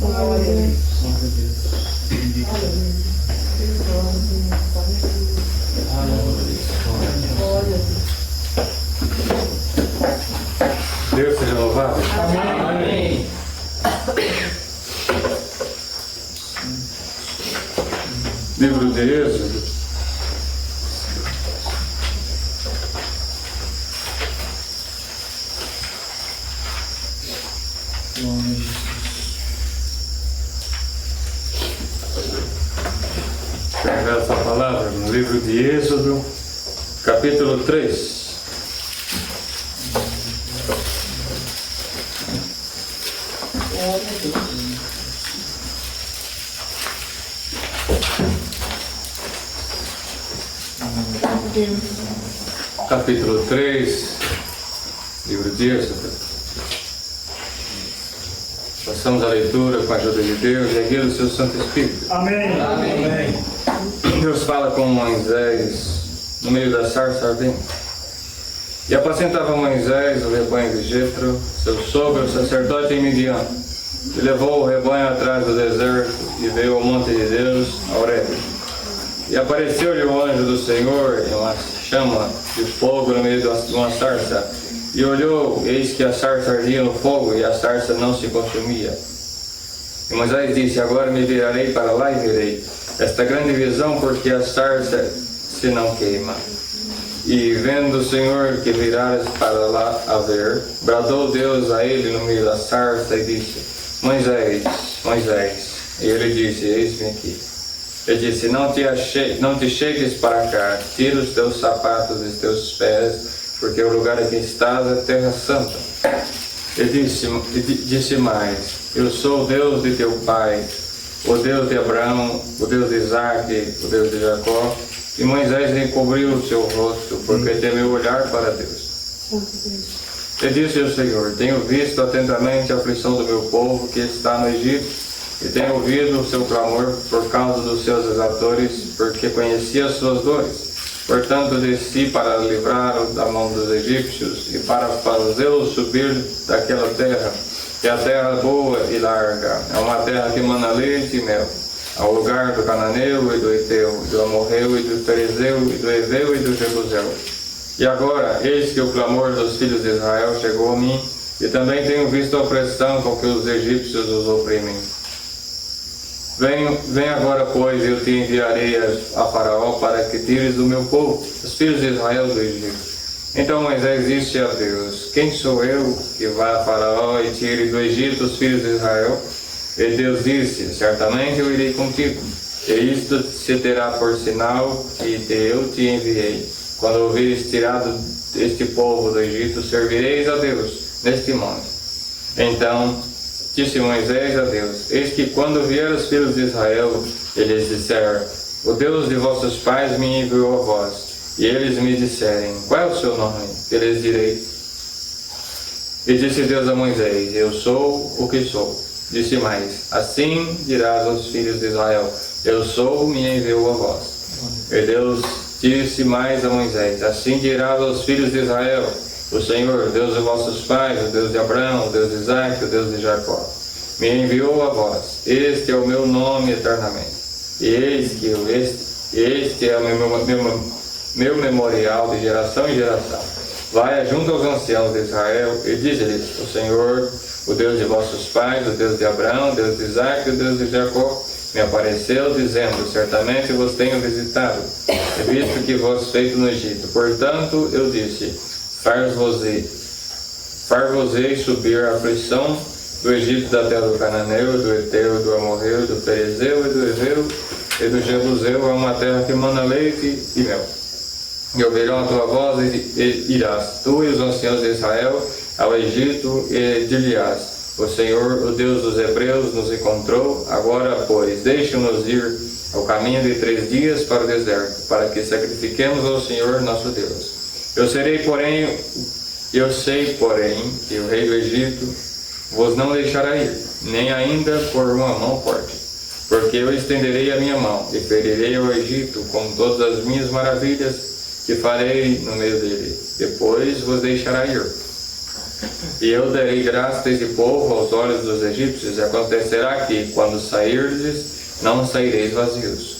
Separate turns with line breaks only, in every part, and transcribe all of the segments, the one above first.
Glória a Deus.
Deus seja louvado.
Amém.
Livro de Êxodo. Pegar essa palavra no livro de Êxodo, capítulo 3. Capítulo 3, livro de Êxodo. Passamos a leitura com a ajuda de Deus e a guia do seu Santo Espírito.
Amém.
Amém.
Deus fala com Moisés no meio da sarça ardente. E apacentava Moisés o rebanho de Jetro, seu sogro, sacerdote em Midian. E levou o rebanho atrás do deserto e veio ao monte de Deus, a Horebe. E apareceu-lhe o anjo do Senhor em uma chama de fogo no meio de uma sarça. E olhou, eis que a sarça ardia no fogo e a sarça não se consumia. E Moisés disse: agora me virarei para lá e verei esta grande visão, porque a sarça se não queima. E vendo o Senhor que virares para lá a ver, bradou Deus a ele no meio da sarça e disse: Moisés, Moisés. E ele disse: eis-me aqui. Ele disse: não te chegues para cá, tira os teus sapatos dos teus pés, porque o lugar em que estás é terra santa. Ele disse mais: eu sou o Deus de teu pai, o Deus de Abraão, o Deus de Isaque, o Deus de Jacó. E Moisés encobriu o seu rosto, porque temeu olhar para Deus. E disse o Senhor: tenho visto atentamente a aflição do meu povo que está no Egito, e tenho ouvido o seu clamor por causa dos seus exatores, porque conheci as suas dores. Portanto desci para livrá-lo da mão dos egípcios e para fazê-lo subir daquela terra, que é a terra boa e larga, é uma terra que mana leite e mel, ao lugar do cananeu e do Eteu, e do amorreu e do ferezeu, e do heveu e do jebuseu. E agora, eis que o clamor dos filhos de Israel chegou a mim, e também tenho visto a opressão com que os egípcios os oprimem. Vem agora, pois, eu te enviarei a Faraó para que tires do meu povo, os filhos de Israel, do Egito. Então Moisés disse a Deus: quem sou eu que vá a Faraó e tire do Egito os filhos de Israel? E Deus disse: certamente eu irei contigo, e isto se terá por sinal que eu te enviei. Quando ouvires tirado este povo do Egito, servireis a Deus neste monte. Então disse Moisés a Deus: eis que quando vier os filhos de Israel, eles disseram: o Deus de vossos pais me enviou a vós. E eles me disserem: qual é o seu nome? Eles direi. E disse Deus a Moisés: eu sou o que sou. Disse mais: assim dirás aos filhos de Israel: eu sou, me enviou a vós. E Deus disse mais a Moisés: assim dirás aos filhos de Israel: o Senhor, Deus de vossos pais, o Deus de Abraão, o Deus de Isaque, o Deus de Jacó, me enviou a vós. Este é o meu nome eternamente. E eis que este é o meu memorial de geração em geração. Vai junto aos anciãos de Israel e diz-lhes: o Senhor, o Deus de vossos pais, o Deus de Abraão, o Deus de Isaque, o Deus de Jacó, me apareceu dizendo: certamente vos tenho visitado, e visto que vos feito no Egito. Portanto eu disse: far-vos-ei subir a aflição do Egito, da terra do cananeu, do Eteu, do amorreu, do ferezeu e do heveu e do jebuseu, é uma terra que mana leite e mel. E ouvirão a tua voz e irás, tu e os anciãos de Israel, ao Egito, e dir-lhe-ás: o Senhor, o Deus dos hebreus, nos encontrou. Agora, pois, deixe-nos ir ao caminho de 3 dias para o deserto, para que sacrifiquemos ao Senhor nosso Deus. Eu sei, porém, que o rei do Egito vos não deixará ir, nem ainda por uma mão forte, porque eu estenderei a minha mão e ferirei o Egito com todas as minhas maravilhas que farei no meio dele. Depois vos deixará ir. E eu darei graça a esse povo aos olhos dos egípcios, e acontecerá que, quando sairdes, não saireis vazios,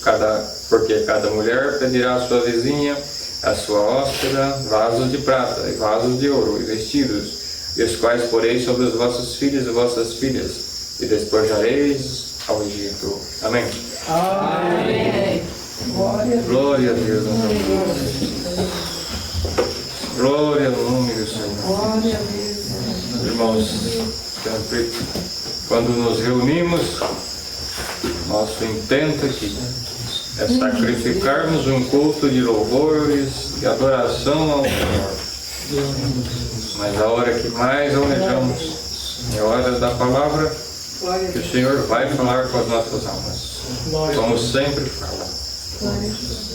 porque cada mulher pedirá à sua vizinha, à sua hóspeda, vasos de prata e vasos de ouro e vestidos, e os quais poreis sobre os vossos filhos e vossas filhas, e despojareis ao Egito. Amém.
Amém.
Glória a Deus. Glória ao nome do Senhor.
Glória a Deus.
Irmãos, sempre quando nos reunimos, nosso intento aqui é sacrificarmos um culto de louvores e adoração ao Senhor. Mas a hora que mais almejamos é a hora da palavra, que o Senhor vai falar com as nossas almas, como sempre fala.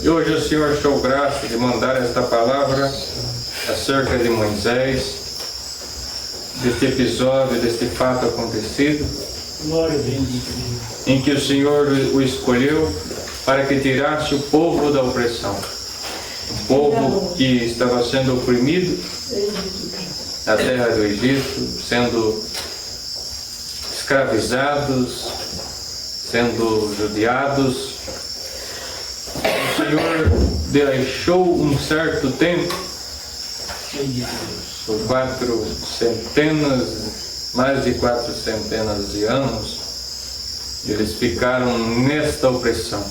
E hoje o Senhor achou graça de mandar esta palavra acerca de Moisés, deste episódio, deste fato acontecido, em que o Senhor o escolheu para que tirasse o povo da opressão, o povo que estava sendo oprimido na terra do Egito, sendo escravizados, sendo judiados. O Senhor deixou um certo tempo, por mais de 4 centenas de anos, eles ficaram nesta opressão.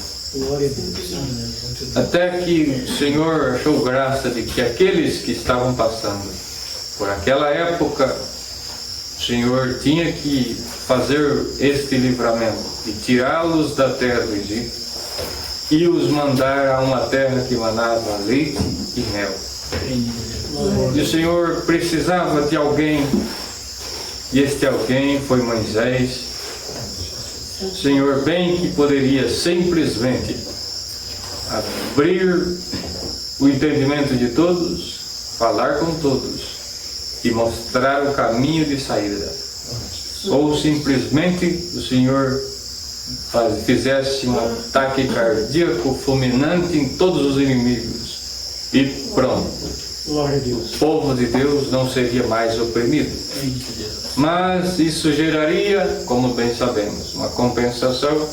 Até que o Senhor achou graça de que aqueles que estavam passando por aquela época, o Senhor tinha que fazer este livramento, de tirá-los da terra do Egito e os mandar a uma terra que manava leite e mel. E o Senhor precisava de alguém, e este alguém foi Moisés. O Senhor bem que poderia simplesmente abrir o entendimento de todos, falar com todos e mostrar o caminho de saída. Ou simplesmente o Senhor fizesse um ataque cardíaco fulminante em todos os inimigos e pronto. O povo de Deus não seria mais oprimido. Mas isso geraria, como bem sabemos, uma compensação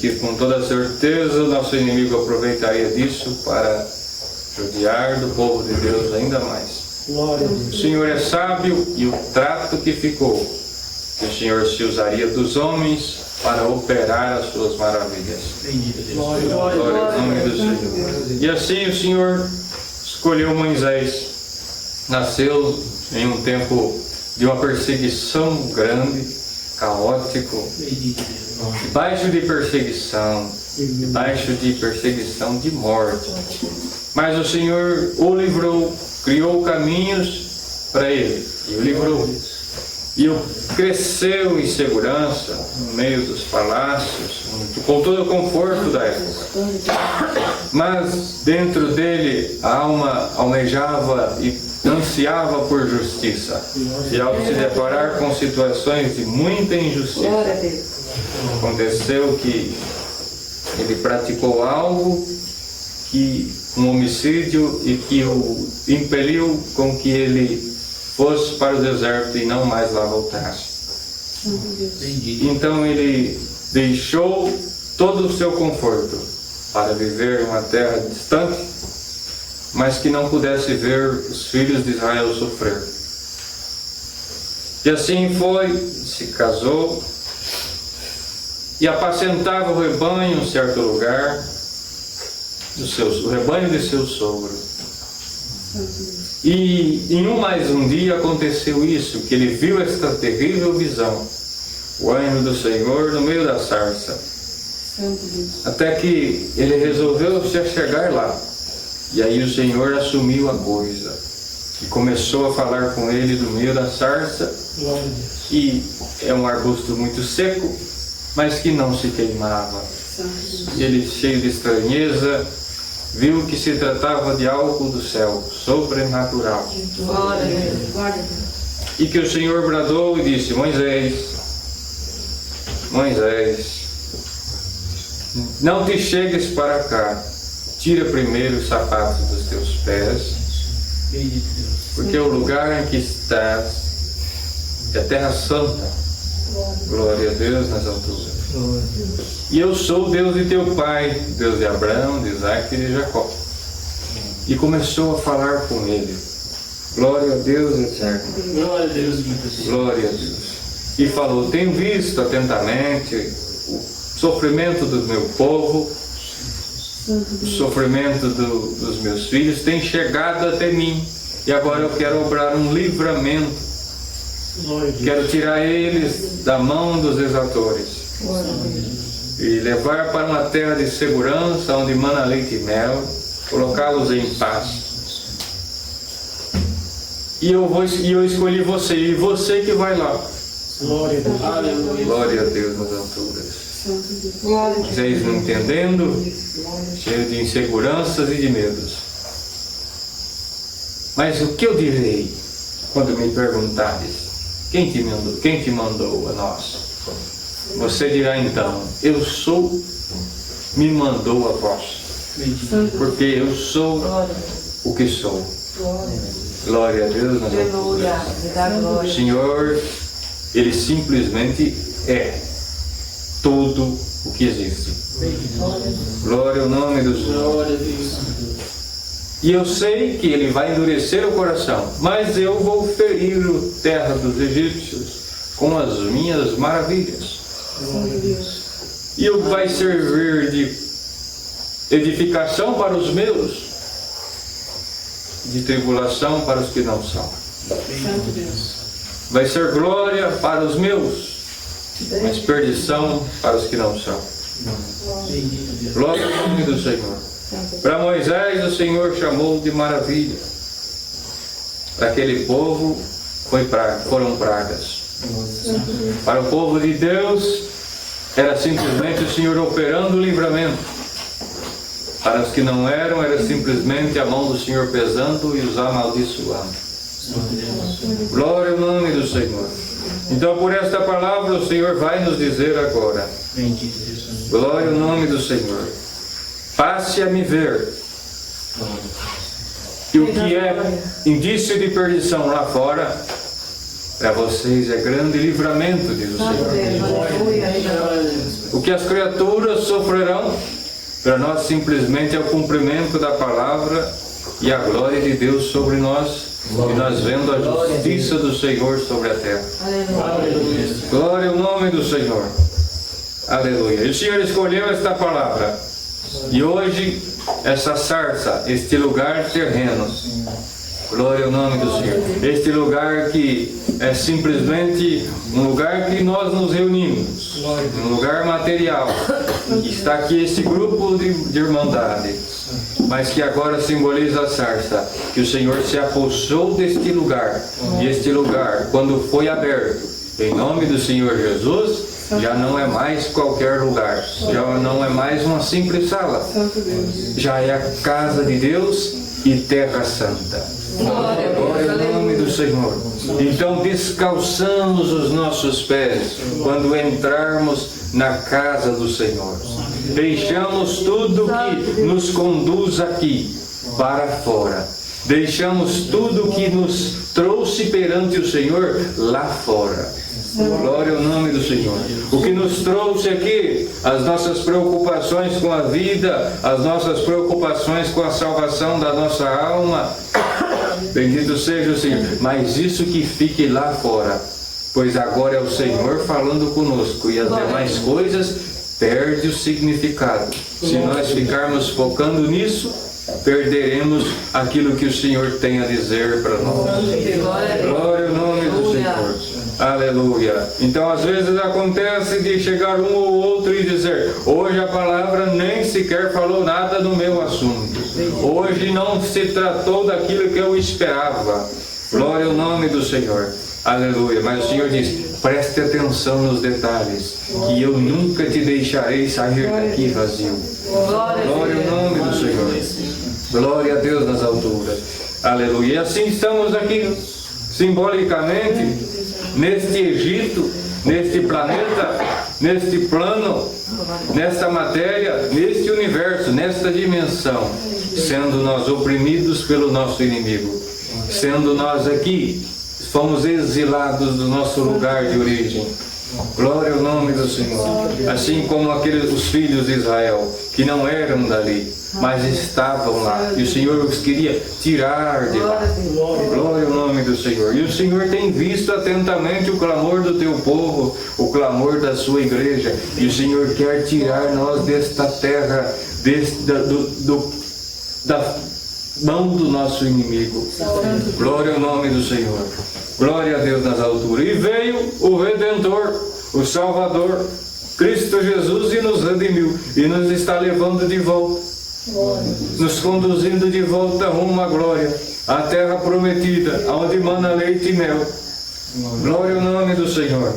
que com toda certeza o nosso inimigo aproveitaria disso para judiar do povo de Deus ainda mais. O Senhor é sábio e o trato que ficou, que o Senhor se usaria dos homens para operar as suas maravilhas. Glória ao nome do Senhor. E assim o Senhor escolheu Moisés. Nasceu em um tempo de uma perseguição grande, caótico, debaixo de perseguição de morte. Mas o Senhor o livrou, criou caminhos para ele e o livrou. E o cresceu em segurança no meio dos palácios, com todo o conforto da época. Mas dentro dele a alma almejava e ansiava por justiça. E ao se deparar com situações de muita injustiça, aconteceu que ele praticou algo um homicídio, e que o impeliu com que ele fosse para o deserto e não mais lá voltasse. Então ele deixou todo o seu conforto para viver em uma terra distante, mas que não pudesse ver os filhos de Israel sofrer. E assim foi, se casou e apacentava o rebanho em um certo lugar, o rebanho de seu sogro. E em um dia aconteceu isso, que ele viu esta terrível visão, o anjo do Senhor no meio da sarça. Até que ele resolveu se achegar lá. E aí o Senhor assumiu a coisa e começou a falar com ele do meio da sarça, que é um arbusto muito seco, mas que não se queimava. Ele, cheio de estranheza, viu que se tratava de algo do céu, sobrenatural. E que o Senhor bradou e disse: Moisés, Moisés, não te chegues para cá, tira primeiro os sapatos dos teus pés, porque o lugar em que estás é terra santa. Glória a Deus nas alturas. E eu sou o Deus de teu pai, Deus de Abraão, de Isaac e de Jacó. E começou a falar com ele. Glória a Deus eterno.
Glória a Deus, meu Deus.
Glória a Deus. E falou: tenho visto atentamente o sofrimento do meu povo, o sofrimento dos meus filhos tem chegado até mim. E agora eu quero obrar um livramento. Quero tirar eles da mão dos exatores e levar para uma terra de segurança, onde mana leite e mel, colocá-los em paz. E eu escolhi você, e você que vai lá.
Glória a Deus. Aleluia.
Glória a Deus nas alturas. Vocês não entendendo, cheio de inseguranças e de medos. Mas o que eu direi quando me perguntares: quem te mandou a nós? Você dirá então: eu sou, me mandou a vós, porque eu sou o que sou. Glória a Deus nas alturas. O Senhor, Ele simplesmente é tudo o que existe. Glória ao nome do Senhor. E eu sei que Ele vai endurecer o coração, mas eu vou ferir a terra dos egípcios com as minhas maravilhas. E vai servir de edificação para os meus, de tribulação para os que não são. Vai ser glória para os meus, mas perdição para os que não são. Glória ao nome do Senhor. Para Moisés o Senhor chamou de maravilha. Para aquele povo foram pragas. Para o povo de Deus era simplesmente o Senhor operando o livramento. Para os que não eram, era simplesmente a mão do Senhor pesando e os amaldiçoando. Glória ao nome do Senhor. Então, por esta palavra, o Senhor vai nos dizer agora: glória ao nome do Senhor. Passe a me ver. E o que é indício de perdição lá fora, para vocês é grande livramento, diz o Senhor. O que as criaturas sofrerão, para nós simplesmente é o cumprimento da palavra e a glória de Deus sobre nós, e nós vendo a justiça do Senhor sobre a terra. Aleluia. Glória ao nome do Senhor. Aleluia. E o Senhor escolheu esta palavra. E hoje, essa sarça, este lugar terreno, glória ao nome do Senhor, este lugar que é simplesmente um lugar que nós nos reunimos, um lugar material, está aqui esse grupo de irmandade, mas que agora simboliza a sarça, que o Senhor se apossou deste lugar, e este lugar, quando foi aberto, em nome do Senhor Jesus, já não é mais qualquer lugar, já não é mais uma simples sala, já é a casa de Deus e terra santa. Glória ao nome do Senhor. Então descalçamos os nossos pés quando entrarmos na casa do Senhor. Deixamos tudo que nos conduz aqui para fora. Deixamos tudo que nos trouxe perante o Senhor lá fora. Glória ao nome do Senhor. O que nos trouxe aqui, as nossas preocupações com a vida, as nossas preocupações com a salvação da nossa alma, bendito seja o Senhor. Mas isso que fique lá fora, pois agora é o Senhor falando conosco, e as demais coisas perdem o significado. Se nós ficarmos focando nisso, perderemos aquilo que o Senhor tem a dizer para nós. Glória ao nome do Senhor. Aleluia. Então às vezes acontece de chegar um ou outro e dizer: hoje a palavra nem sequer falou nada no meu assunto. Hoje não se tratou daquilo que eu esperava. Glória ao nome do Senhor. Aleluia. Mas o Senhor diz: preste atenção nos detalhes, que eu nunca te deixarei sair daqui vazio. Glória ao nome do Senhor. Glória a Deus nas alturas. Aleluia. E assim estamos aqui, simbolicamente, neste Egito, neste planeta, neste plano, nesta matéria, neste universo, nesta dimensão, sendo nós oprimidos pelo nosso inimigo. sendo nós aqui, fomos exilados do nosso lugar de origem. Glória ao nome do Senhor. Assim como os filhos de Israel, que não eram dali, mas estavam lá. E o Senhor os queria tirar de lá. Glória ao nome do Senhor. E o Senhor tem visto atentamente o clamor do teu povo, o clamor da sua igreja. E o Senhor quer tirar nós desta terra, da mão do nosso inimigo. Glória ao nome do Senhor. Glória a Deus nas alturas. E veio o Redentor, o Salvador, Cristo Jesus, e nos redimiu. E nos está levando de volta, nos conduzindo de volta rumo à glória, à terra prometida, onde mana leite e mel. Glória ao nome do Senhor.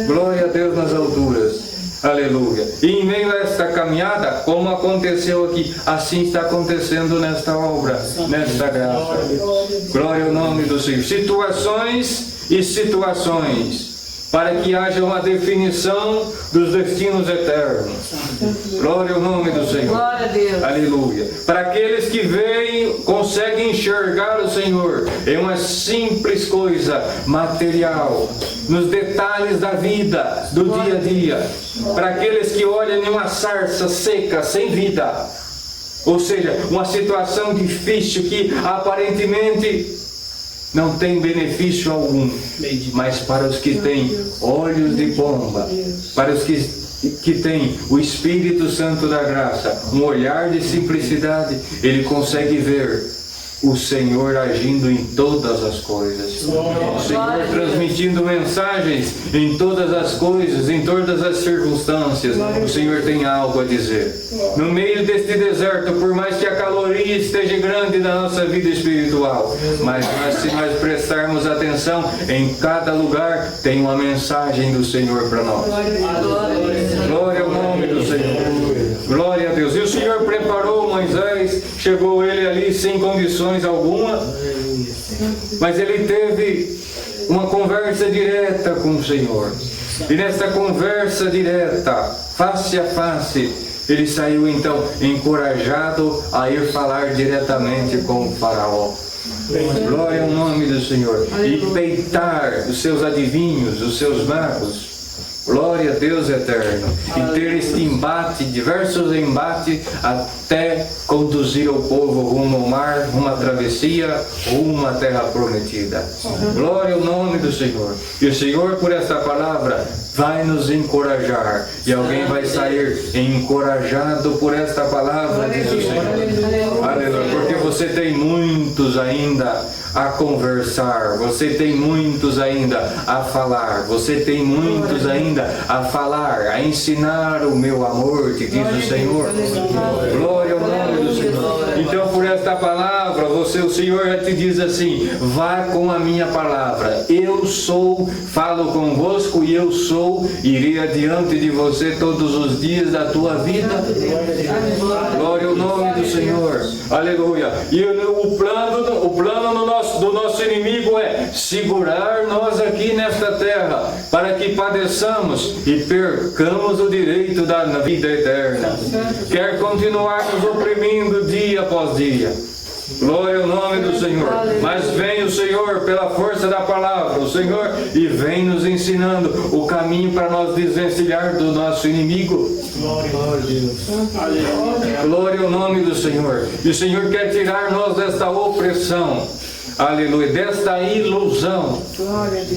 Glória a Deus nas alturas. Aleluia. E em meio a esta caminhada, como aconteceu aqui, assim está acontecendo nesta obra, nesta graça. Glória ao nome do Senhor. Situações e situações, para que haja uma definição dos destinos eternos. Glória ao nome do Senhor.
Glória a Deus.
Aleluia. Para aqueles que veem, conseguem enxergar o Senhor em uma simples coisa material, nos detalhes da vida, do dia a dia. Para aqueles que olham em uma sarça seca, sem vida, ou seja, uma situação difícil que aparentemente não tem benefício algum, mas para os que têm olhos de pomba, para os que têm o Espírito Santo da graça, um olhar de simplicidade, ele consegue ver o Senhor agindo em todas as coisas, o Senhor transmitindo mensagens em todas as coisas, em todas as circunstâncias. O Senhor tem algo a dizer. No meio deste deserto, por mais que a caloria esteja grande na nossa vida espiritual, mas se nós prestarmos atenção, em cada lugar tem uma mensagem do Senhor para nós. Glória ao nome do Senhor. Glória a Deus. E o Senhor preparou Moisés, chegou ele ali sem condições alguma, mas ele teve uma conversa direta com o Senhor. E nesta conversa direta, face a face, ele saiu então encorajado a ir falar diretamente com o faraó. Glória ao nome do Senhor. E peitar os seus adivinhos, os seus magos. Glória a Deus eterno. E ter este embate, diversos embates, até conduzir o povo rumo ao mar, rumo à travessia, rumo à terra prometida. Glória ao nome do Senhor. E o Senhor, por esta palavra, vai nos encorajar. E alguém vai sair encorajado por esta palavra, diz o Senhor. Aleluia. Porque você tem muitos ainda a conversar, você tem muitos ainda a falar, você tem muitos ainda a falar, a ensinar o meu amor, que diz o Senhor. Glória ao nome do Senhor. Então, por esta palavra, o Senhor já te diz assim: vá com a minha palavra, eu sou, falo convosco e eu sou, irei adiante de você todos os dias da tua vida. Glória ao nome do Senhor. Aleluia. E o plano do nosso inimigo é segurar nós aqui nesta terra, para que padeçamos e percamos o direito da vida eterna. Quer continuar nos oprimindo dia após dia. Glória ao nome do Senhor. Mas vem o Senhor pela força da palavra, o Senhor, e vem nos ensinando o caminho para nós desvencilhar do nosso inimigo. Glória ao nome do Senhor. E o Senhor quer tirar nós desta opressão. Aleluia. Desta ilusão.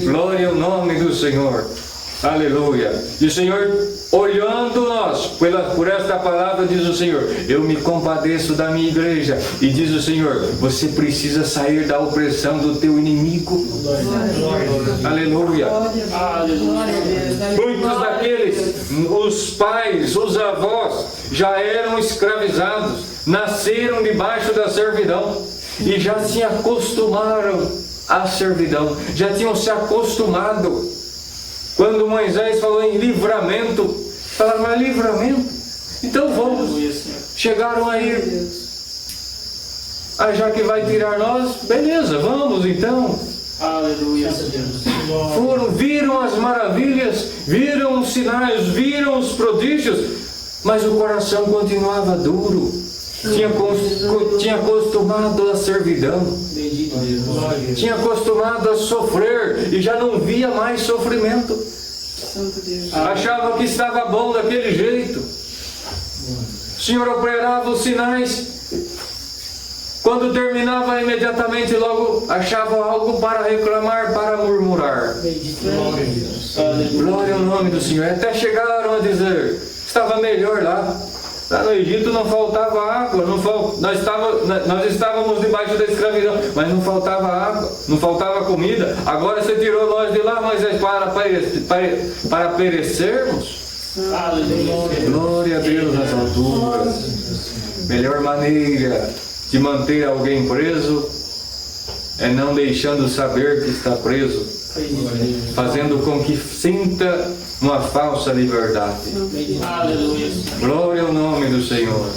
Glória ao nome do Senhor. Aleluia. E o Senhor, olhando nós por esta palavra, diz o Senhor: eu me compadeço da minha igreja. E diz o Senhor: você precisa sair da opressão do teu inimigo. Aleluia. Muitos daqueles, os pais, os avós, já eram escravizados, nasceram debaixo da servidão e já se acostumaram à servidão, já tinham se acostumado. Quando Moisés falou em livramento, falaram: mas livramento? Então vamos. Chegaram aí. Já que vai tirar nós, beleza, vamos então.
Aleluia.
Viram as maravilhas, viram os sinais, viram os prodígios, mas o coração continuava duro. Tinha acostumado à servidão.
Bendito Deus. Glória a Deus.
Tinha acostumado a sofrer e já não via mais sofrimento.
Santo Deus.
Achava que estava bom daquele jeito. O Senhor operava os sinais. Quando terminava, imediatamente logo achava algo para reclamar, para murmurar.
Glória a Deus. Aleluia.
Glória ao nome do Senhor. Até chegaram a dizer, estava melhor lá. Lá no Egito não faltava água, nós estávamos debaixo da escravidão, mas não faltava água, não faltava comida. Agora você tirou nós de lá, Moisés, para perecermos.
Aleluia.
Glória a Deus nas alturas. Melhor maneira de manter alguém preso é não deixando saber que está preso, fazendo com que sinta uma falsa liberdade.
Aleluia.
Glória ao nome do Senhor.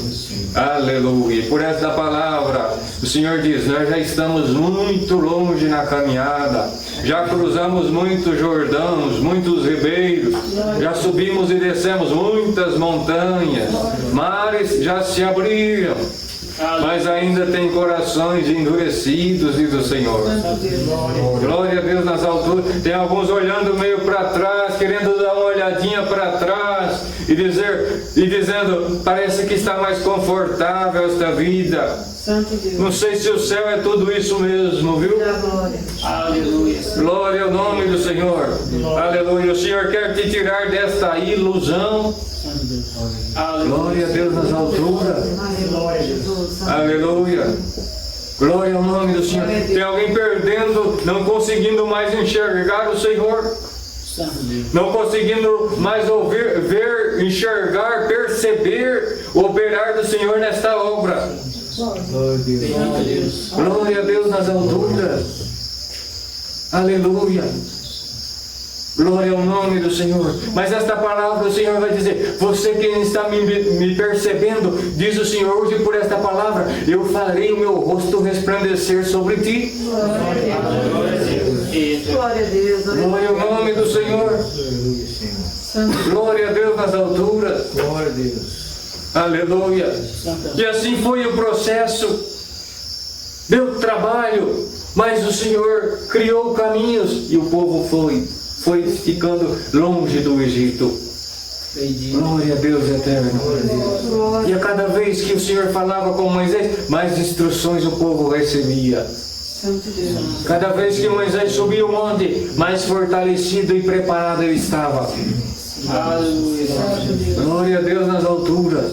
Aleluia. E por esta palavra, o Senhor diz, nós já estamos muito longe na caminhada, já cruzamos muitos Jordãos, muitos ribeiros, já subimos e descemos muitas montanhas, mares já se abriram, mas ainda tem corações endurecidos, diz o Senhor. Glória a Deus nas alturas. Tem alguns olhando meio para trás, querendo dar uma olhadinha para trás e dizendo, parece que está mais confortável esta vida.
Santo Deus.
Não sei se o céu é tudo isso mesmo, viu?
Da glória.
Aleluia.
Glória ao nome do Senhor. Aleluia. O Senhor quer te tirar desta ilusão. Glória a Deus nas alturas.
Aleluia, Jesus.
Aleluia. Glória ao nome do Senhor. Tem alguém perdendo, não conseguindo mais enxergar o Senhor. Não conseguindo mais ouvir, ver, enxergar, perceber o operar do Senhor nesta obra. Glória a Deus nas alturas. Aleluia. Glória ao nome do Senhor. Mas esta palavra o Senhor vai dizer, você que está me percebendo, diz o Senhor, hoje por esta palavra, eu farei o meu rosto resplandecer sobre ti.
Glória a Deus.
Glória ao nome do Senhor. Glória a Deus nas alturas.
Glória a Deus.
Aleluia. E assim foi o processo. Deu trabalho, mas o Senhor criou caminhos e o povo foi ficando longe do Egito. Glória a Deus eterno. E a cada vez que o Senhor falava com Moisés, mais instruções o povo recebia.
Santo Deus.
Cada vez que Moisés subia o monte, mais fortalecido e preparado ele estava.
Aleluia.
Glória a Deus nas alturas.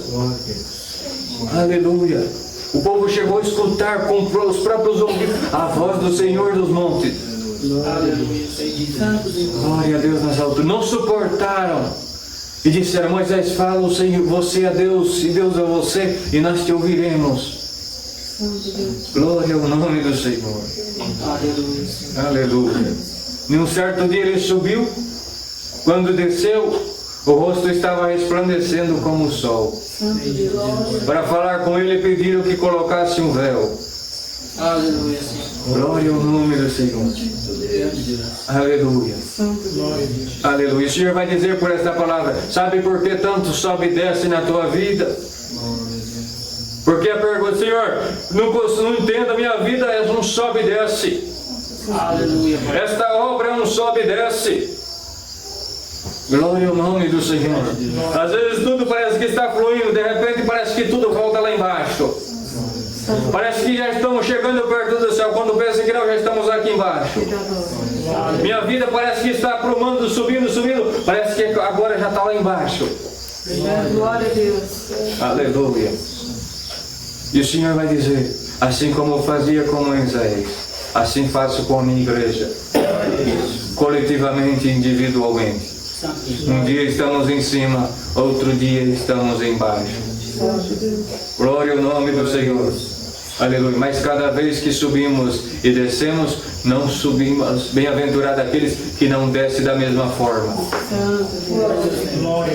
Aleluia. O povo chegou a escutar com os próprios ouvidos a voz do Senhor dos montes.
Aleluia.
Santo Deus.
Glória a Deus nas alturas. Não suportaram. E disseram, Moisés, fala o Senhor, você é Deus e Deus é você, e nós te ouviremos.
Santo Deus.
Glória ao nome do Senhor.
Aleluia.
Aleluia. Num certo dia ele subiu, quando desceu, o rosto estava resplandecendo como o sol.
Santo Deus.
Para falar com ele, pediram que colocasse um véu.
Aleluia.
Glória ao nome do Senhor. Aleluia.
Santo Deus.
Aleluia. O Senhor vai dizer por esta palavra, sabe por que tanto sobe e desce na tua vida? Porque a pergunta, Senhor, não entendo, a minha vida é um sobe e desce.
Aleluia.
Esta obra é um sobe e desce. Glória ao nome do Senhor. Às vezes tudo parece que está fluindo, de repente parece que tudo volta lá embaixo. Parece que já estamos chegando perto do céu, quando pensa que não, já estamos aqui embaixo. Minha vida parece que está aprumando, subindo, parece que agora já está lá embaixo.
Glória a Deus.
Aleluia. E o Senhor vai dizer, assim como eu fazia com Moisés, assim faço com a minha igreja, coletivamente e individualmente. Um dia estamos em cima, outro dia estamos embaixo. Glória ao nome do Senhor. Aleluia. Mas cada vez que subimos e descemos, não subimos. Bem-aventurado aqueles que não descem da mesma forma.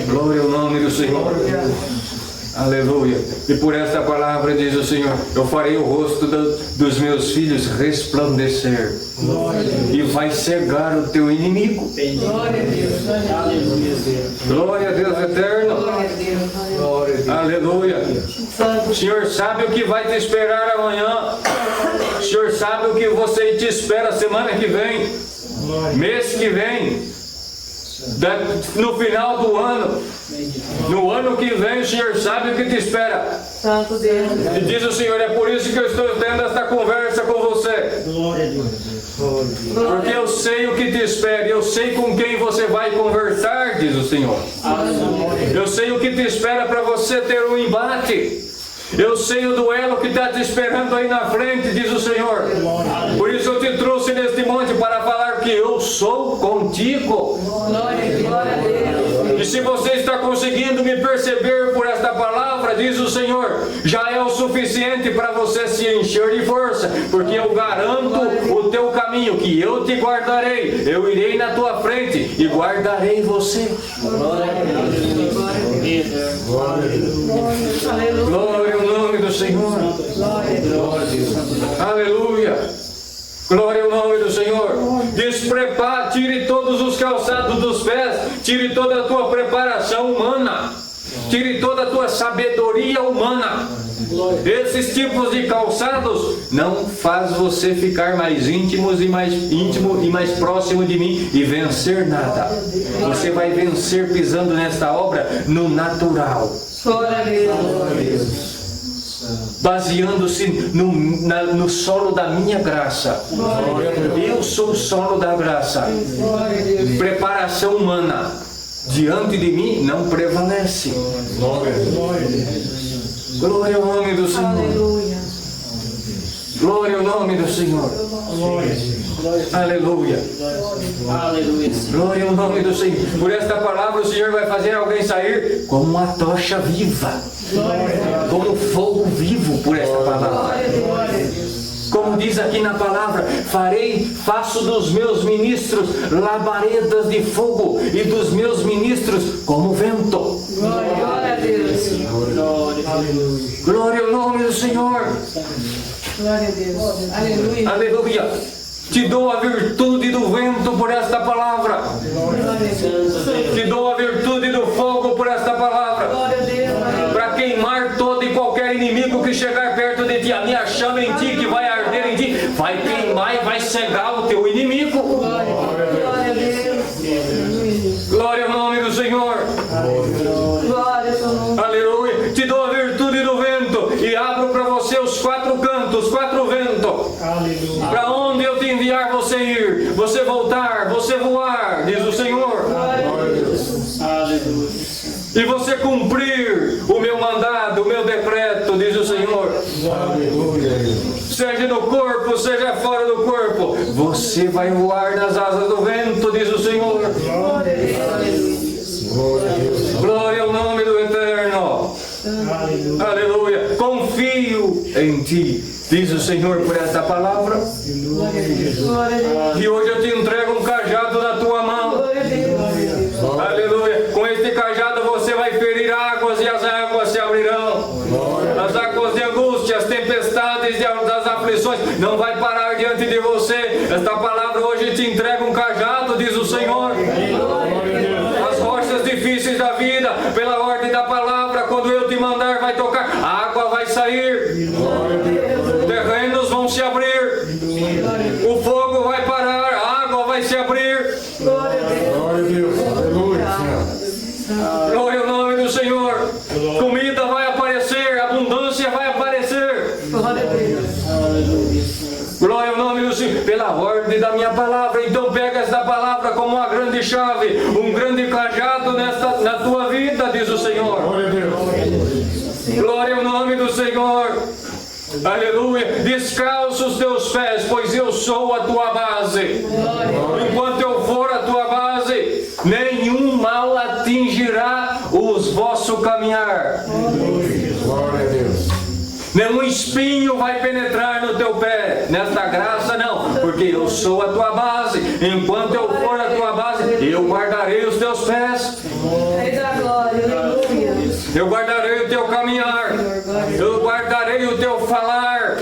Glória ao nome do Senhor. Aleluia. E por esta palavra diz o Senhor, eu farei o rosto dos meus filhos resplandecer. E vai cegar o teu inimigo.
Glória a Deus.
Aleluia.
Glória a Deus eterno.
Glória a Deus.
Aleluia. O
Santo.
Senhor sabe o que vai te esperar amanhã. O Senhor sabe o que você te espera semana que vem, mês que vem, no final do ano, no ano que vem. O Senhor sabe o que te espera.
Santo Deus.
E diz o Senhor: é por isso que eu estou tendo esta conversa com você.
Glória a Deus.
Porque eu sei o que te espera, eu sei com quem você vai conversar, diz o Senhor. Eu sei o que te espera para você ter um embate. Eu sei o duelo que está te esperando aí na frente, diz o Senhor. Por isso eu te trouxe neste monte para falar que eu sou contigo.
Glória a Deus.
E se você está conseguindo me perceber por esta palavra, diz o Senhor, já é o suficiente para você se encher de força, porque eu garanto o teu caminho, que eu te guardarei. Eu irei na tua frente e guardarei você. Glória ao nome do Senhor. Aleluia. Glória ao nome do Senhor. Desprepare, tire todos os calçados dos pés, tire toda a tua preparação humana, tire toda a tua sabedoria humana. Esses tipos de calçados não faz você ficar mais íntimo e mais próximo de mim e vencer nada. Você vai vencer pisando nesta obra no natural,
Glória a Deus.
baseando-se no solo da minha graça. Eu sou o solo da graça. Preparação humana diante de mim não prevalece. Glória ao nome do Senhor.
Aleluia.
Glória ao nome do Senhor. Aleluia.
Aleluia.
Glória ao nome do Senhor. Por esta palavra o Senhor vai fazer alguém sair como uma tocha viva, como fogo vivo por esta palavra. Como diz aqui na palavra, faço dos meus ministros labaredas de fogo e dos meus ministros como vento.
Glória a Deus.
Glória ao nome do Senhor.
Glória a Deus. Aleluia.
Aleluia. Te dou a virtude do vento por esta palavra. Te dou a virtude do fogo por esta palavra.
Glória a Deus.
Para queimar todo e qualquer inimigo que chegar perto de ti. A minha chama em ti, que vai arder em ti, vai queimar e vai cegar o teu inimigo.
Glória a Deus.
Glória ao nome do Senhor.
Glória ao seu nome.
Aleluia. Te dou a virtude do vento e abro para você os quatro cantos, quatro ventos. Para onde eu te enviar você ir, você voltar, você voar, diz o Senhor.
Aleluia.
E você cumprir o meu mandado, o meu decreto, diz o Senhor. Seja no corpo, seja fora do corpo, você vai voar nas asas do vento, diz o Senhor. Glória ao nome do Eterno. Aleluia. Confio em ti, diz o Senhor por esta palavra. E hoje eu te entrego um cajado na tua mão. Aleluia. Com este cajado você vai ferir águas e as águas se abrirão. As águas de angústia, as tempestades das aflições não vai parar diante de você. Esta palavra hoje te entrega um cajado, diz o Senhor. As rochas difíceis da vida, pela ordem da palavra, quando eu te mandar, vai tocar, a água vai sair, terrenos vão se abrir, o fogo vai parar, a água vai se abrir.
Glória a Deus.
Glória ao nome do Senhor. Comida vai aparecer, abundância vai aparecer.
Glória a Deus.
Glória ao nome do Senhor. Pela ordem da minha palavra. Então pega esta palavra como uma grande chave, um grande cajado na tua vida, diz o Senhor. Glória ao nome do Senhor. Aleluia. Descalça os teus pés, pois eu sou a tua base. Enquanto eu for a tua base, nenhum mal atingirá os vosso caminhar.
Glória a Deus.
Nenhum espinho vai penetrar no teu pé. Nesta graça não, porque eu sou a tua base. Enquanto eu for a tua base, eu guardarei os teus pés.
Rei da glória. Aleluia.
Eu guardarei o teu caminhar. Eu guardarei o teu falar.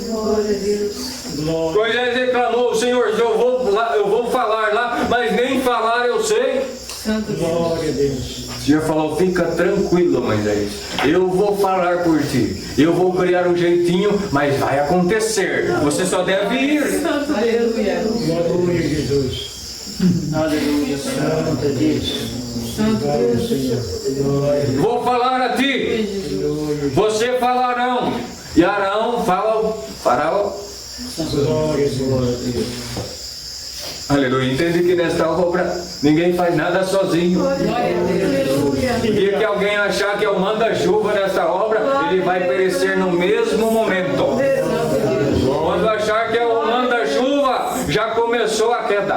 Glória a Deus.
Moisés reclamou, Senhor, eu vou falar lá, mas nem falar eu sei.
Santo Glória a Deus.
O Senhor falou, fica tranquilo, Moisés. Eu vou falar por ti. Eu vou criar um jeitinho, mas vai acontecer. Você só deve ir.
Aleluia. Glória a Jesus.
Aleluia,
Santo Deus. Santo Deus, Senhor. Glória a Deus.
Vou falar a ti. Você fala a Arão. E Arão fala ao Faraó.
Glória a Deus.
Aleluia. Entende que nesta obra ninguém faz nada sozinho. E que alguém achar que é o manda-chuva nesta obra, ele vai perecer no mesmo momento. Quando achar que é o manda-chuva, já começou a queda.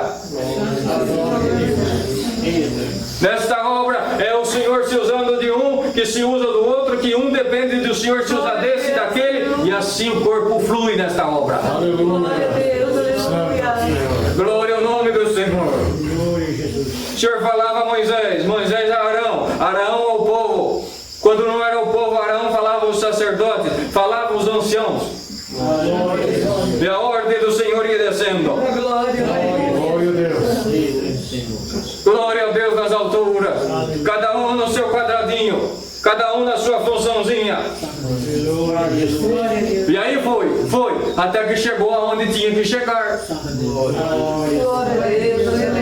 Nesta obra é o Senhor se usando de um, que se usa do outro, que um depende do Senhor se usa desse e daquele, e assim o corpo flui nesta obra. Glória ao nome do Senhor. O Senhor falava a Moisés, Moisés a Arão, Arão ao povo. Quando não era o povo, Arão falava os sacerdotes, falava os anciãos. E a ordem do Senhor ia descendo.
Glória a Deus.
Glória a Deus nas alturas. Cada um no seu quadradinho, cada um na sua funçãozinha. E aí foi, até que chegou aonde tinha que chegar.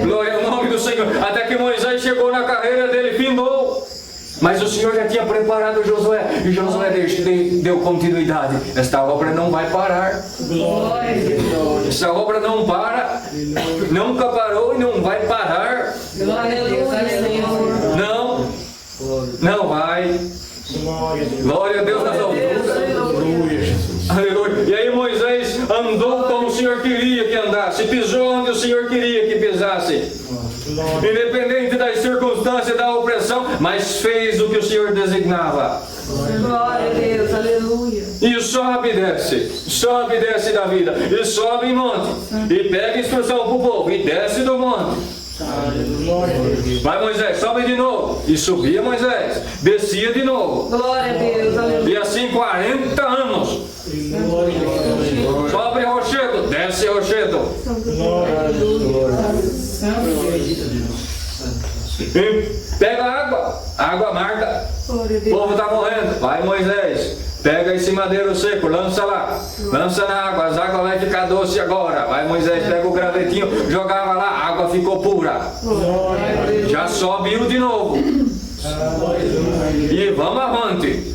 Glória ao nome do Senhor. Até que Moisés chegou na carreira dele, findou. Mas o Senhor já tinha preparado Josué, e Josué deu continuidade. Esta obra não vai parar. Essa obra não para, nunca parou e não vai parar. Não vai. Glória a Deus nas alturas. Aleluia. E aí Moisés andou como o Senhor queria que andasse, pisou onde o Senhor queria que pisasse. Independente das circunstâncias, da opressão, mas fez o que o Senhor designava.
Glória a Deus, aleluia.
E sobe e desce da vida, e sobe em monte, e pega instrução para o povo, e desce do monte. Vai Moisés, sobe de novo. E subia Moisés, descia de novo.
Glória a Deus, aleluia.
E assim 40 anos. Sobe rochedo, desce rochedo. E pega água amarga. O povo está morrendo. Vai Moisés, pega esse madeiro seco, lança lá, lança na água, as águas vão ficar doce agora. Vai Moisés, pega o gravetinho, jogava lá, a água ficou pura. Já subiu de novo. E vamos avante.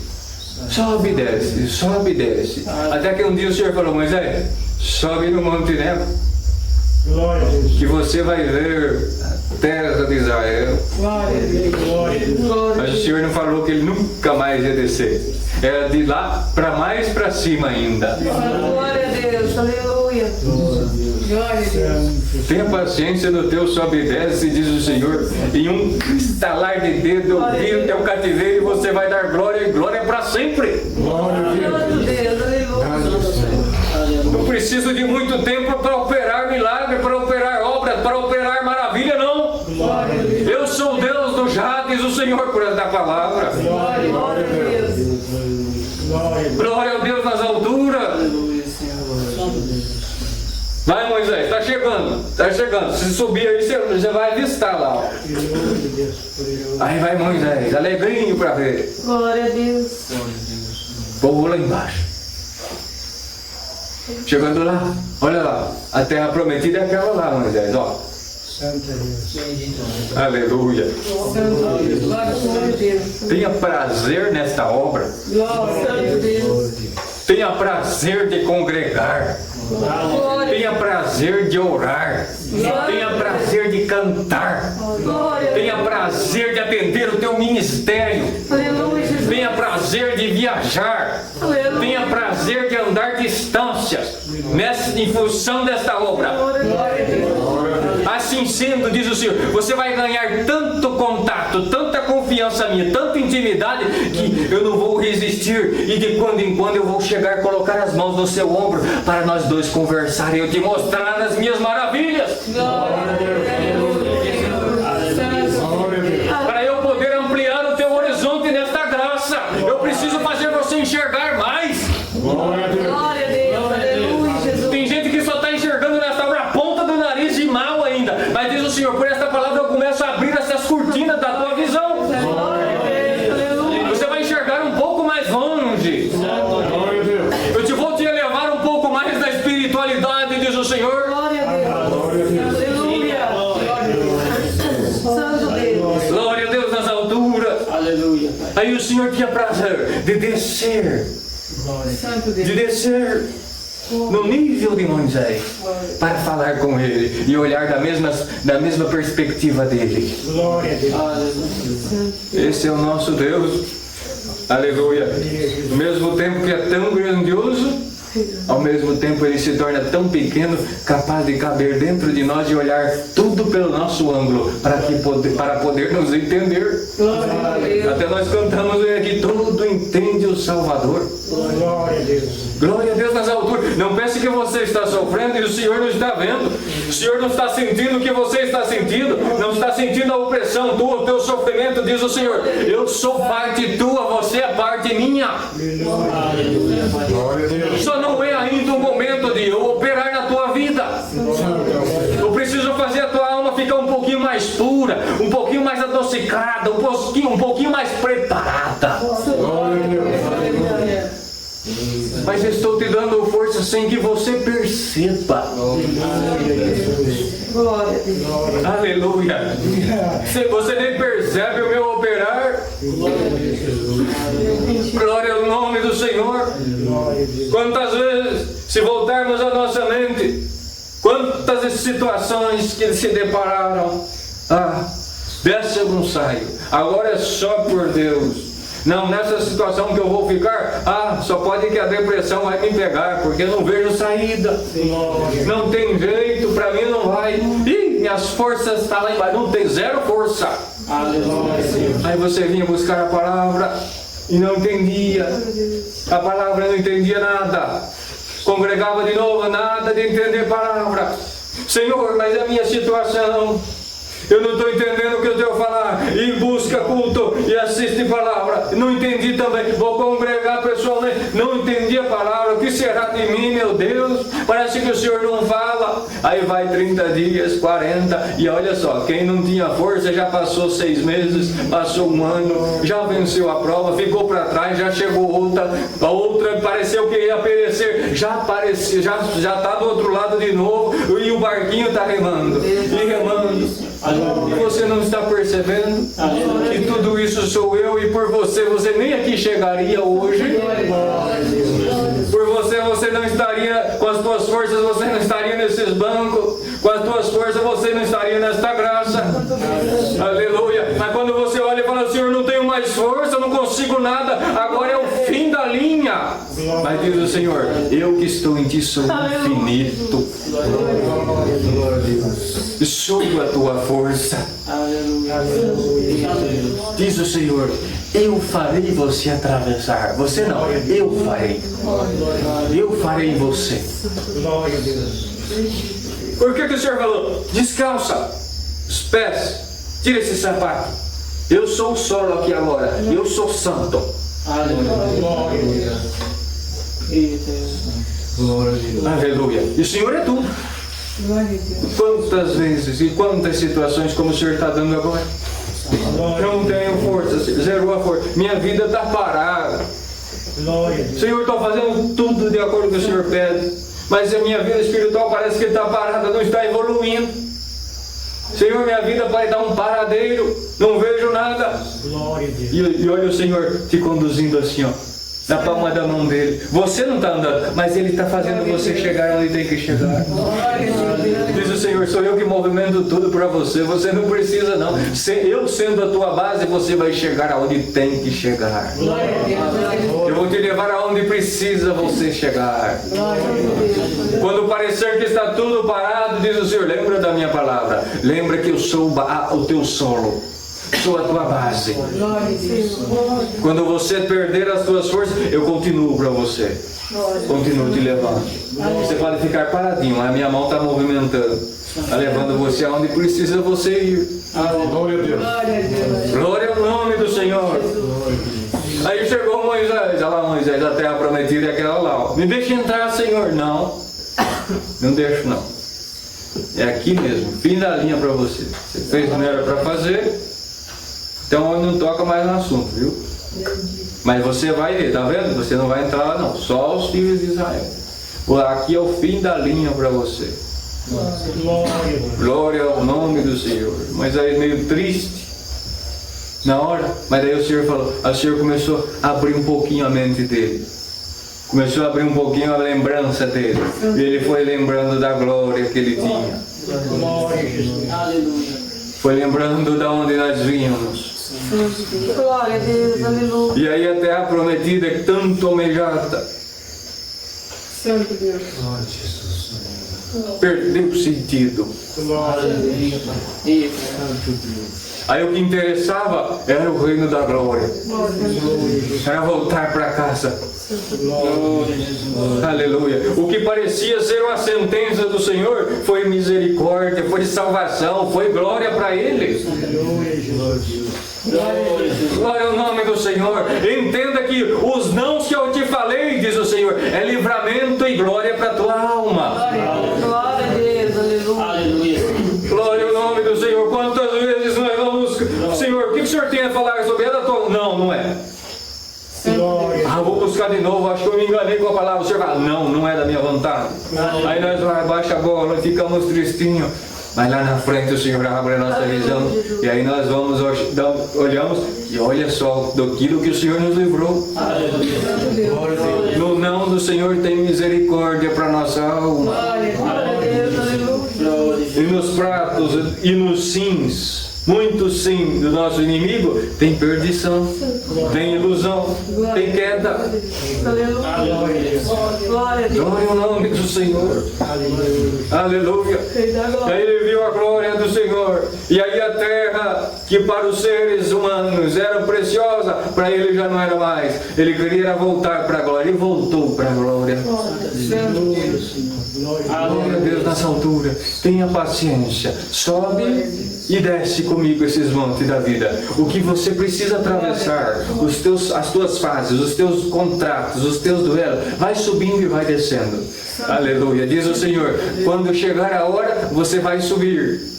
Sobe e desce. Até que um dia o Senhor falou, Moisés, sobe no Monte Nebo, que você vai ver a terra de Israel. Mas o Senhor não falou que ele nunca mais ia descer. Era de lá para mais para cima ainda.
Glória a Deus, aleluia. Glória a Deus.
Tenha paciência no teu sobe e desce, diz o Senhor. Em um estalar de dedo eu vi o teu cativeiro e você vai dar glória e glória para sempre.
Glória a Deus, aleluia.
Não preciso de muito tempo para operar milagre, para operar obras, para operar maravilha, não. Eu sou o Deus do já, diz o Senhor por esta palavra.
Glória a Deus.
Glória a Deus nas alturas. Vai Moisés, está chegando. Se subir aí, você vai avistar lá. Ó. Aí vai Moisés, alegrinho para ver.
Glória a Deus.
O povo lá embaixo. Chegando lá, olha lá, a terra prometida é aquela lá, Moisés, ó. Aleluia.
Glória a Deus.
Tenha prazer nesta obra.
Glória a Deus.
Tenha prazer de congregar. Tenha prazer de orar. Tenha prazer de cantar. Tenha prazer de atender o teu ministério. Tenha prazer de viajar. Tenha prazer de andar distâncias em função desta obra. Assim sendo, diz o Senhor, você vai ganhar tanto contato, tanta confiança minha, tanta intimidade, que eu não vou resistir. E de quando em quando eu vou chegar, colocar as mãos no seu ombro para nós dois conversar e eu te mostrar as minhas maravilhas. Para eu poder ampliar o teu horizonte nesta graça, eu preciso fazer você enxergar mais.
Glória a Deus. Aleluia, Jesus.
Tem gente que só está enxergando nesta obra a ponta do nariz e mal ainda. Mas diz o Senhor, por esta palavra eu começo a abrir essas cortinas Aí o Senhor tinha prazer de descer,
Santo
de
Deus.
descer no nível de Moisés, para falar com ele e olhar da mesma perspectiva dele.
Glória a Deus.
Aleluia.
Esse é o nosso Deus. Aleluia. Ao mesmo tempo que é tão grandioso, ao mesmo tempo ele se torna tão pequeno, capaz de caber dentro de nós e olhar tudo pelo nosso ângulo, para poder nos entender.
Glória a Deus.
Até nós cantamos aqui, tudo entende o Salvador.
Glória a Deus.
Glória a Deus nas alturas. Não pense que você está sofrendo e o Senhor não está vendo. O Senhor não está sentindo o que você está sentindo. Não está sentindo a opressão tua, o teu sofrimento. Diz o Senhor, eu sou parte tua, você é parte minha.
Glória a Deus.
Só não é ainda o momento de eu operar na tua vida. Eu preciso fazer a tua alma ficar um pouquinho mais pura, um pouquinho mais adocicada, um pouquinho mais preparada.
Glória a Deus.
Mas estou te dando força sem que você perceba.
Glória a Deus.
Aleluia. Se você nem percebe o meu operar, glória ao nome do Senhor. Quantas vezes, se voltarmos a nossa mente, quantas situações que se depararam, dessa eu não saio, agora é só por Deus. Não, nessa situação que eu vou ficar, só pode que a depressão vai me pegar, porque eu não vejo saída. Não tem jeito, pra mim não vai. Ih, minhas forças estão lá embaixo, não tem zero força. Aí você vinha buscar a palavra e não entendia. A palavra não entendia nada. Congregava de novo, nada de entender a palavra. Senhor, mas a minha situação, eu não estou entendendo o que eu tenho a falar. E busca culto e assiste palavra. Não entendi também. Vou congregar pessoalmente. Não entendi a palavra. O que será de mim, meu Deus? Parece que o Senhor não fala. Aí vai 30 dias, 40. E olha só, quem não tinha força já passou 6 meses, passou 1 ano, já venceu a prova, ficou para trás, já chegou outra. A outra pareceu que ia perecer. Já apareceu, já está do outro lado de novo. E o barquinho está remando. E remando. E você não está percebendo que tudo isso sou eu e por você nem aqui chegaria hoje. Por você não estaria, com as tuas forças você não estaria nesses bancos, com as tuas forças você não estaria nesta graça. Aleluia. Mas quando você olha e fala, Senhor, não tenho mais força, não consigo nada, agora é o fim da linha. Mas diz o Senhor, eu que estou em ti sou infinito. Sou a tua força. Diz o Senhor, eu farei você atravessar. Você não, eu farei. Eu farei você.
Glória a Deus.
Por que o Senhor falou? Descalça os pés, tira esse sapato. Eu sou o solo aqui agora. Eu sou santo.
Glória a Deus.
Aleluia. E o Senhor é tudo.
Glória a Deus.
Quantas vezes e quantas situações como o Senhor está dando agora? Não tenho força, zerou a força. Minha vida está parada.
Glória a Deus.
Senhor, estou fazendo tudo de acordo com o que o Senhor pede. Mas a minha vida espiritual parece que está parada, não está evoluindo. Senhor, minha vida vai dar um paradeiro. Não vejo nada.
Glória a Deus.
E olha o Senhor te conduzindo assim, ó, na palma da mão dele. Você não está andando, mas Ele está fazendo você chegar onde tem que chegar. Diz o Senhor, sou eu que movimento tudo para você. Você não precisa não. Eu sendo a tua base, você vai chegar aonde tem que chegar. Eu vou te levar aonde precisa você chegar. Quando parecer que está tudo parado, diz o Senhor, lembra da minha palavra. Lembra que eu sou o teu solo. Sou a tua base. Quando você perder as tuas forças, eu continuo para você. Continuo te levando. Você pode ficar paradinho, a minha mão está movimentando, está levando você aonde precisa você ir.
Glória a Deus.
Glória ao nome do Senhor. Aí chegou Moisés, olha lá Moisés, a terra prometida é aquela lá. Ó. Me deixa entrar, Senhor. Não, não deixo não. É aqui mesmo, fim da linha para você. Você fez o que não era para fazer, então eu não toca mais no assunto, viu? Mas você vai ver, tá vendo? Você não vai entrar lá não, só os filhos de Israel. Aqui é o fim da linha para você.
Glória a Deus.
Glória ao nome do Senhor. Moisés meio triste, na hora, mas daí o Senhor falou, o Senhor começou a abrir um pouquinho a mente dele. Começou a abrir um pouquinho a lembrança dele. E ele foi lembrando da glória que ele tinha.
Glória a Jesus.
Aleluia.
Foi lembrando de onde nós vínhamos.
Glória a Deus, aleluia.
E aí a terra prometida é tanto almejada.
Santo Deus.
Perdeu o sentido.
Glória a Deus.
Aí o que interessava era o reino da glória. Era voltar para casa. Aleluia. O que parecia ser uma sentença do Senhor foi misericórdia, foi salvação, foi glória para ele. Glória ao nome do Senhor. Entenda que os nãos que eu te falei, diz o Senhor, é livramento e glória para a tua alma.
Glória a Deus, aleluia.
Glória ao nome do Senhor. Quantas vezes nós vamos, Senhor, o que o Senhor tem a falar sobre ela? Não, não é. Ah, vou buscar de novo, acho que eu me enganei com a palavra. O Senhor fala, não é da minha vontade. Aí nós baixa a bola, ficamos tristinhos. Mas lá na frente o Senhor abre a nossa visão. E aí nós vamos, olhamos e olha só daquilo que o Senhor nos livrou. No não do Senhor tem misericórdia para nossa alma. E nos pratos e nos sims, muitos sim do nosso inimigo, tem perdição, tem ilusão, tem queda. Glória ao nome do Senhor. Aleluia. E aí ele viu a glória do Senhor. E aí a terra, que para os seres humanos era preciosa, para ele já não era mais. Ele queria voltar para a glória. E voltou para a glória. Glória a Deus nessa altura. Tenha paciência. Sobe e desce comigo esses montes da vida. O que você precisa atravessar, as tuas fases, os teus contratos, os teus duelos, vai subindo e vai descendo. Aleluia. Diz o Senhor, quando chegar a hora, você vai subir.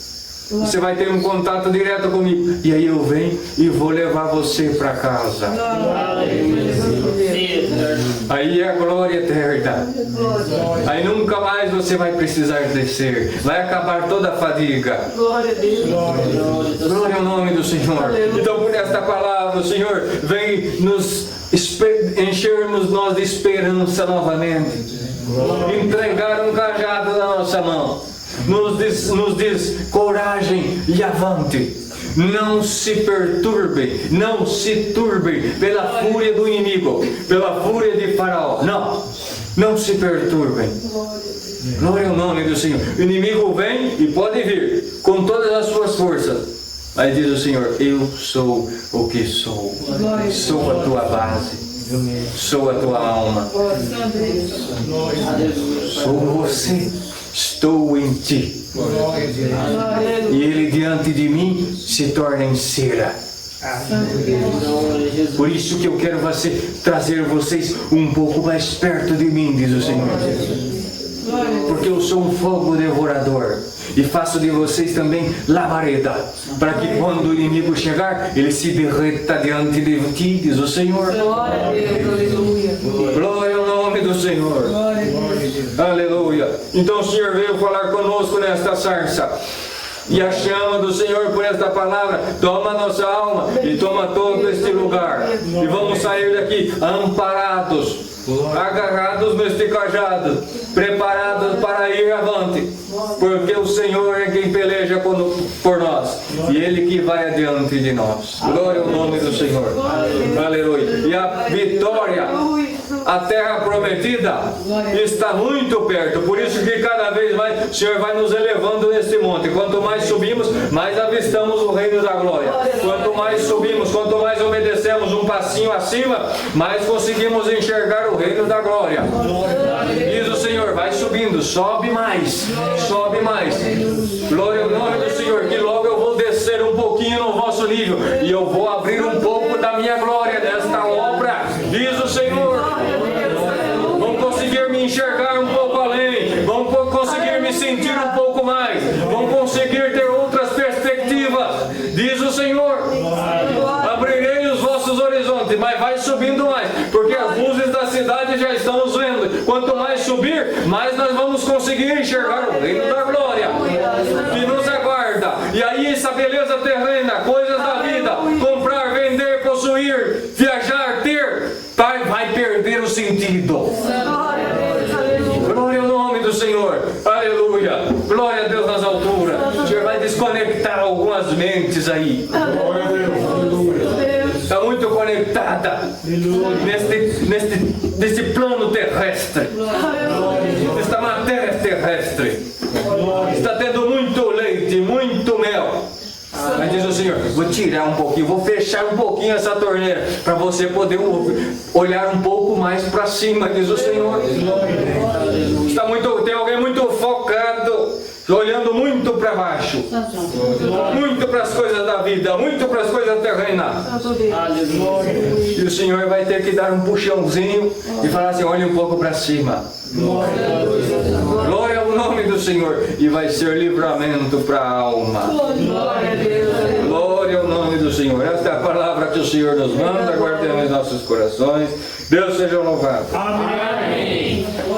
Você vai ter um contato direto comigo. E aí eu venho e vou levar você para casa. Aí é a glória eterna. Aí nunca mais você vai precisar descer. Vai acabar toda a fadiga.
Glória a Deus.
Glória ao nome do Senhor. Então por esta palavra o Senhor vem nos enchermos nós de esperança novamente. Entregar um cajado na nossa mão. Nos diz coragem e avante. Não se perturbem, não se turbem pela fúria do inimigo, pela fúria de Faraó. Não se perturbem. Glória ao nome do Senhor. O inimigo vem e pode vir com todas as suas forças. Aí diz o Senhor, eu sou o que sou. Sou a tua base. Sou a tua alma. Sou você. Estou em ti. E ele diante de mim se torna em cera. Por isso que eu quero trazer vocês um pouco mais perto de mim, diz o Senhor. Porque eu sou um fogo devorador. E faço de vocês também labareda. Para que quando o inimigo chegar, ele se derreta diante de ti, diz o Senhor.
Glória a Deus, aleluia.
Glória ao nome do Senhor. Aleluia. Então o Senhor veio falar conosco nesta sarça. E a chama do Senhor por esta palavra toma a nossa alma e toma todo este lugar. E vamos sair daqui amparados, agarrados neste cajado, preparados para ir avante. Porque o Senhor é quem peleja por nós. E Ele que vai adiante de nós. Glória ao nome do Senhor. Aleluia. E a vitória, a terra prometida, está muito perto. Por isso que cada vez mais o Senhor vai nos elevando neste monte. Quanto mais subimos, mais avistamos o reino da glória. Quanto mais subimos, quanto mais obedecemos um passinho acima, mais conseguimos enxergar o reino da glória. Diz o Senhor, vai subindo, sobe mais. Sobe mais. Glória ao nome do Senhor, que logo eu vou descer um pouquinho no vosso nível e eu vou abrir um pouco da minha glória nesta obra, diz o Senhor. Vão conseguir me enxergar um pouco além, vão conseguir me sentir um pouco mais, vão conseguir ter outras perspectivas, diz o Senhor. Abrirei os vossos horizontes, mas vai subindo mais, porque as luzes da cidade já estão nos vendo. Quanto mais subir, mais nós vamos conseguir enxergar o reino da glória que nos aguarda. E aí essa beleza terrena, coisas da vida, comprar limitada neste plano terrestre, nesta matéria terrestre. Está tendo muito leite, muito mel. Mas diz o Senhor, vou tirar um pouquinho, vou fechar um pouquinho essa torneira para você poder olhar um pouco mais para cima, diz o Senhor. Tem alguém muito focado, olhando muito para baixo, muito para as coisas da vida, muito para as coisas terrenas. E o Senhor vai ter que dar um puxãozinho e falar assim, olhe um pouco para cima. Glória ao nome do Senhor. E vai ser livramento para a alma. Glória ao nome do Senhor. Esta é a palavra que o Senhor nos manda. Guardemos em nossos corações. Deus seja louvado.
Amém.